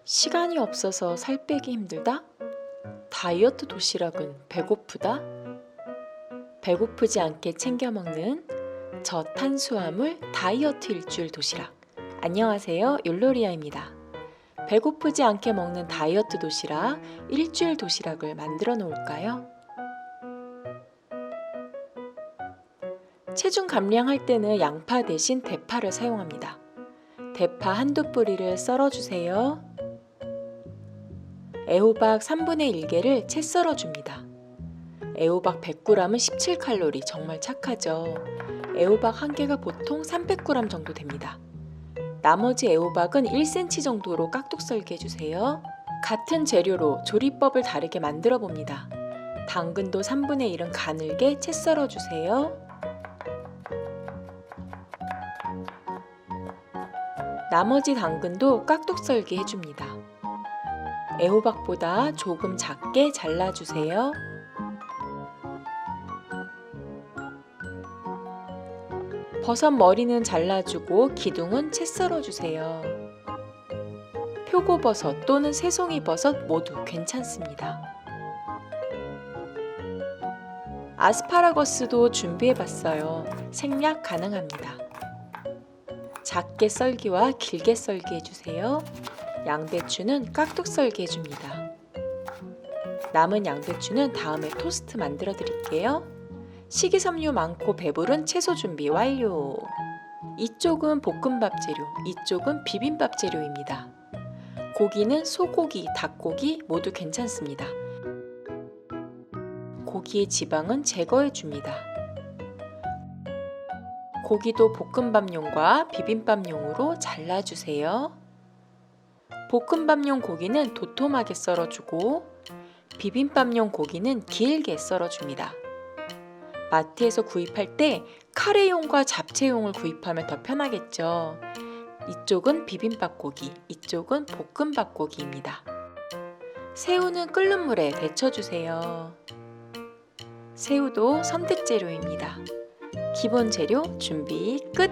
시간이 없어서 살 빼기 힘들다? 다이어트 도시락은 배고프다? 배고프지 않게 챙겨 먹는 저탄수화물 다이어트 일주일 도시락. 안녕하세요, 율로리아입니다. 배고프지 않게 먹는 다이어트 도시락, 일주일 도시락을 만들어 놓을까요? 체중 감량할 때는 양파 대신 대파를 사용합니다. 대파 한두 뿌리를 썰어주세요. 애호박 3분의 1개를 채 썰어줍니다. 애호박 100g은 17칼로리, 정말 착하죠. 애호박 1개가 보통 300g 정도 됩니다. 나머지 애호박은 1cm 정도로 깍둑 썰게 해주세요. 같은 재료로 조리법을 다르게 만들어 봅니다. 당근도 3분의 1은 가늘게 채 썰어주세요. 나머지 당근도 깍둑 썰기 해줍니다. 애호박보다 조금 작게 잘라주세요. 버섯 머리는 잘라주고 기둥은 채 썰어주세요. 표고버섯 또는 새송이버섯 모두 괜찮습니다. 아스파라거스도 준비해봤어요. 생략 가능합니다. 작게 썰기와 길게 썰기 해주세요. 양배추는 깍둑 썰기 해줍니다. 남은 양배추는 다음에 토스트 만들어 드릴게요. 식이섬유 많고 배부른 채소 준비 완료. 이쪽은 볶음밥 재료, 이쪽은 비빔밥 재료입니다. 고기는 소고기, 닭고기 모두 괜찮습니다. 고기의 지방은 제거해 줍니다. 고기도 볶음밥용과 비빔밥용으로 잘라주세요. 볶음밥용 고기는 도톰하게 썰어주고 비빔밥용 고기는 길게 썰어줍니다. 마트에서 구입할 때 카레용과 잡채용을 구입하면 더 편하겠죠. 이쪽은 비빔밥 고기, 이쪽은 볶음밥 고기입니다. 새우는 끓는 물에 데쳐주세요. 새우도 선택재료입니다. 기본 재료 준비 끝!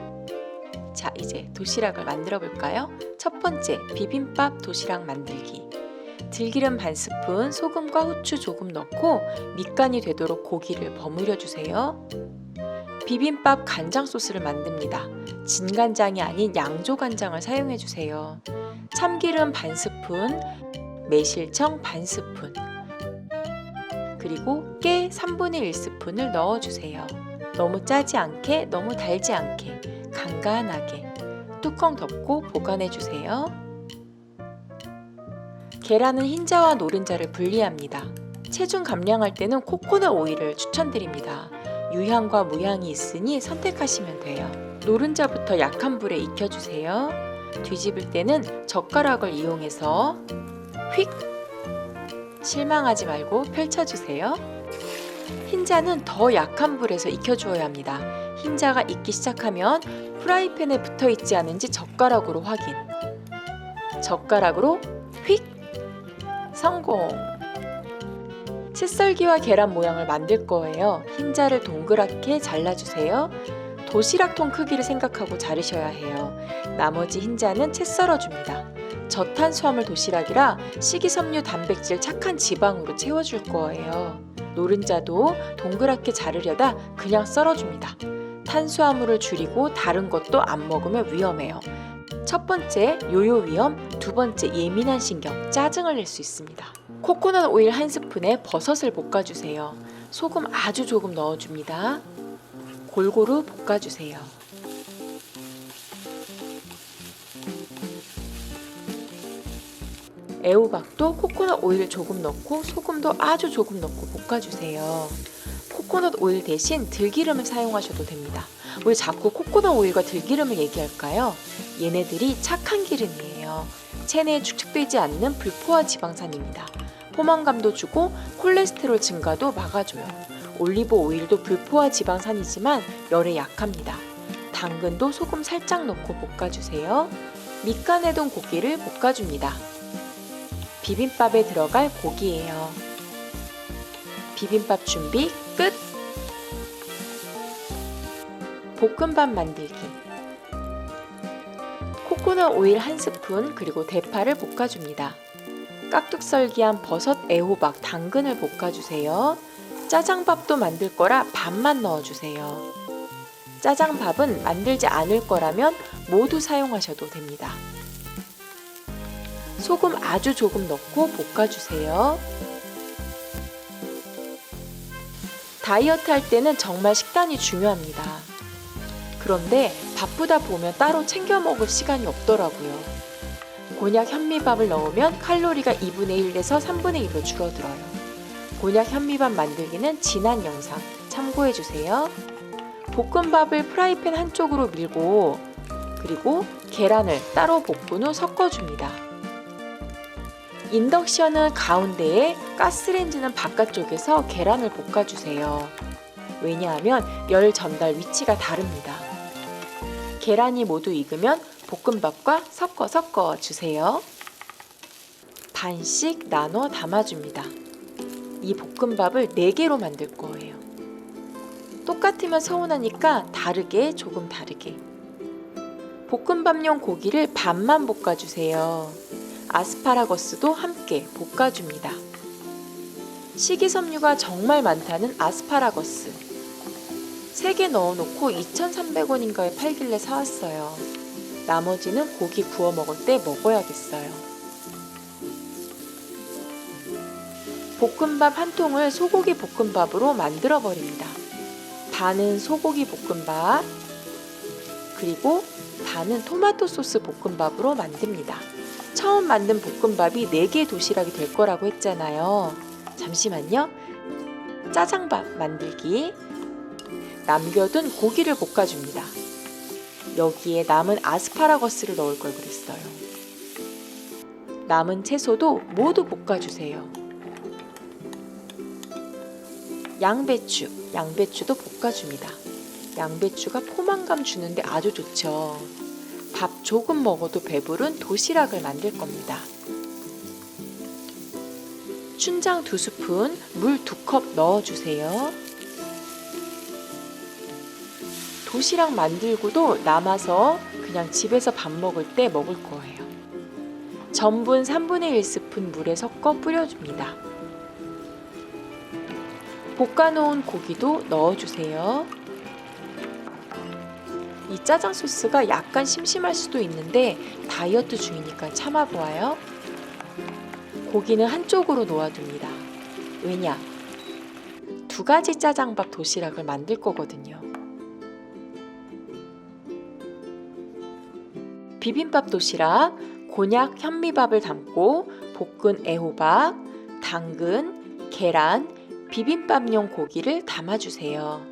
자, 이제 도시락을 만들어 볼까요? 첫 번째, 비빔밥 도시락 만들기. 들기름 반 스푼, 소금과 후추 조금 넣고 밑간이 되도록 고기를 버무려 주세요. 비빔밥 간장 소스를 만듭니다. 진간장이 아닌 양조간장을 사용해 주세요. 참기름 반 스푼, 매실청 반 스푼, 그리고 깨 3분의 1 스푼을 넣어 주세요. 너무 짜지 않게, 너무 달지 않게 간간하게 뚜껑 덮고 보관해 주세요. 계란은 흰자와 노른자를 분리합니다. 체중 감량할 때는 코코넛 오일을 추천드립니다. 유향과 무향이 있으니 선택하시면 돼요. 노른자부터 약한 불에 익혀주세요. 뒤집을 때는 젓가락을 이용해서 휙! 실망하지 말고 펼쳐주세요. 흰자는 더 약한 불에서 익혀주어야 합니다. 흰자가 익기 시작하면 프라이팬에 붙어있지 않은지 젓가락으로 확인. 젓가락으로 휙! 성공! 채썰기와 계란 모양을 만들 거예요. 흰자를 동그랗게 잘라주세요. 도시락통 크기를 생각하고 자르셔야 해요. 나머지 흰자는 채 썰어줍니다. 저탄수화물 도시락이라 식이섬유, 단백질, 착한 지방으로 채워줄 거예요. 노른자도 동그랗게 자르려다 그냥 썰어줍니다. 탄수화물을 줄이고 다른 것도 안 먹으면 위험해요. 첫 번째, 요요 위험, 두 번째, 예민한 신경, 짜증을 낼 수 있습니다. 코코넛 오일 한 스푼에 버섯을 볶아주세요. 소금 아주 조금 넣어줍니다. 골고루 볶아주세요. 애호박도 코코넛 오일 조금 넣고 소금도 아주 조금 넣고 볶아주세요. 코코넛 오일 대신 들기름을 사용하셔도 됩니다. 왜 자꾸 코코넛 오일과 들기름을 얘기할까요? 얘네들이 착한 기름이에요. 체내에 축적되지 않는 불포화 지방산입니다. 포만감도 주고 콜레스테롤 증가도 막아줘요. 올리브 오일도 불포화 지방산이지만 열에 약합니다. 당근도 소금 살짝 넣고 볶아주세요. 밑간에 둔 고기를 볶아줍니다. 비빔밥에 들어갈 고기예요. 비빔밥 준비 끝! 볶음밥 만들기. 코코넛 오일 1스푼 그리고 대파를 볶아줍니다. 깍둑썰기한 버섯, 애호박, 당근을 볶아주세요. 짜장밥도 만들 거라 밥만 넣어주세요. 짜장밥은 만들지 않을 거라면 모두 사용하셔도 됩니다. 소금 아주 조금 넣고 볶아주세요. 다이어트 할 때는 정말 식단이 중요합니다. 그런데 바쁘다 보면 따로 챙겨 먹을 시간이 없더라고요. 곤약 현미밥을 넣으면 칼로리가 2분의 1에서 3분의 1로 줄어들어요. 곤약 현미밥 만들기는 지난 영상 참고해주세요. 볶음밥을 프라이팬 한쪽으로 밀고 그리고 계란을 따로 볶은 후 섞어줍니다. 인덕션은 가운데에, 가스레인지는 바깥쪽에서 계란을 볶아주세요. 왜냐하면 열 전달 위치가 다릅니다. 계란이 모두 익으면 볶음밥과 섞어 주세요. 반씩 나눠 담아줍니다. 이 볶음밥을 4개로 만들 거예요. 똑같으면 서운하니까 조금 다르게. 볶음밥용 고기를 반만 볶아주세요. 아스파라거스도 함께 볶아줍니다. 식이섬유가 정말 많다는 아스파라거스. 3개 넣어놓고 2,300원인가에 팔길래 사왔어요. 나머지는 고기 구워 먹을 때 먹어야겠어요. 볶음밥 한 통을 소고기 볶음밥으로 만들어 버립니다. 반은 소고기 볶음밥, 그리고 반은 토마토 소스 볶음밥으로 만듭니다. 처음 만든 볶음밥이 4개 도시락이 될 거라고 했잖아요. 잠시만요. 짜장밥 만들기. 남겨둔 고기를 볶아줍니다. 여기에 남은 아스파라거스를 넣을 걸 그랬어요. 남은 채소도 모두 볶아주세요. 양배추도 볶아줍니다. 양배추가 포만감 주는데 아주 좋죠. 밥 조금 먹어도 배부른 도시락을 만들 겁니다. 춘장 2스푼, 물 2컵 넣어주세요. 도시락 만들고도 남아서 그냥 집에서 밥 먹을 때 먹을 거예요. 전분 3분의 1스푼 물에 섞어 뿌려줍니다. 볶아놓은 고기도 넣어주세요. 이 짜장 소스가 약간 심심할 수도 있는데 다이어트 중이니까 참아보아요. 고기는 한쪽으로 놓아둡니다. 왜냐? 2가지 짜장밥 도시락을 만들 거거든요. 비빔밥 도시락, 곤약 현미밥을 담고 볶은 애호박, 당근, 계란, 비빔밥용 고기를 담아주세요.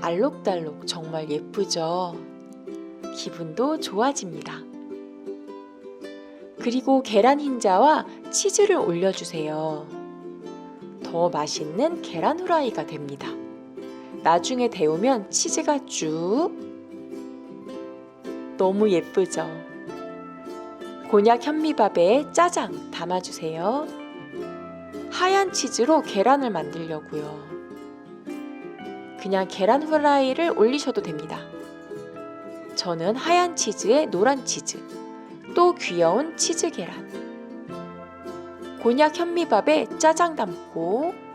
알록달록 정말 예쁘죠? 기분도 좋아집니다. 그리고 계란 흰자와 치즈를 올려주세요. 더 맛있는 계란 후라이가 됩니다. 나중에 데우면 치즈가 쭉. 너무 예쁘죠? 곤약 현미밥에 짜장 담아주세요. 하얀 치즈로 계란을 만들려고요. 그냥 계란 후라이를 올리셔도 됩니다. 저는 하얀 치즈에 노란 치즈, 또 귀여운 치즈 계란. 곤약 현미밥에 짜장 담고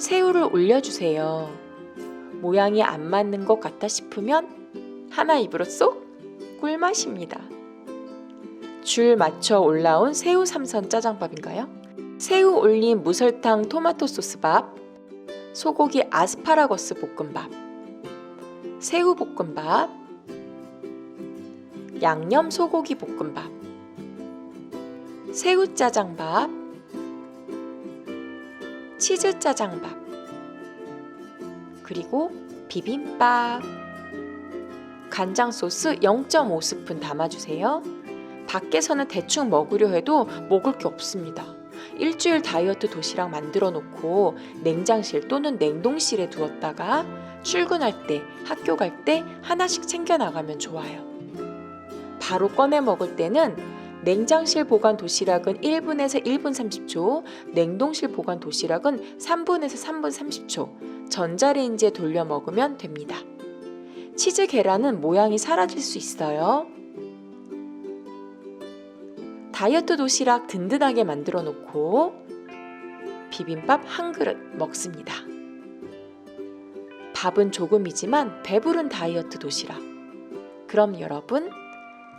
새우를 올려주세요. 모양이 안 맞는 것 같다 싶으면 하나 입으로 쏙! 꿀맛입니다. 줄 맞춰 올라온 새우 삼선 짜장밥인가요? 새우 올린 무설탕 토마토 소스밥, 소고기 아스파라거스 볶음밥, 새우 볶음밥, 양념 소고기 볶음밥, 새우 짜장밥, 치즈 짜장밥, 그리고 비빔밥. 간장 소스 0.5스푼 담아주세요. 밖에서는 대충 먹으려 해도 먹을 게 없습니다. 일주일 다이어트 도시락 만들어 놓고 냉장실 또는 냉동실에 두었다가 출근할 때, 학교 갈 때 하나씩 챙겨 나가면 좋아요. 바로 꺼내 먹을 때는 냉장실 보관 도시락은 1분에서 1분 30초, 냉동실 보관 도시락은 3분에서 3분 30초, 전자레인지에 돌려 먹으면 됩니다. 치즈 계란은 모양이 사라질 수 있어요. 다이어트 도시락 든든하게 만들어 놓고 비빔밥 한 그릇 먹습니다. 밥은 조금이지만 배부른 다이어트 도시락. 그럼 여러분,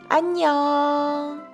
안녕!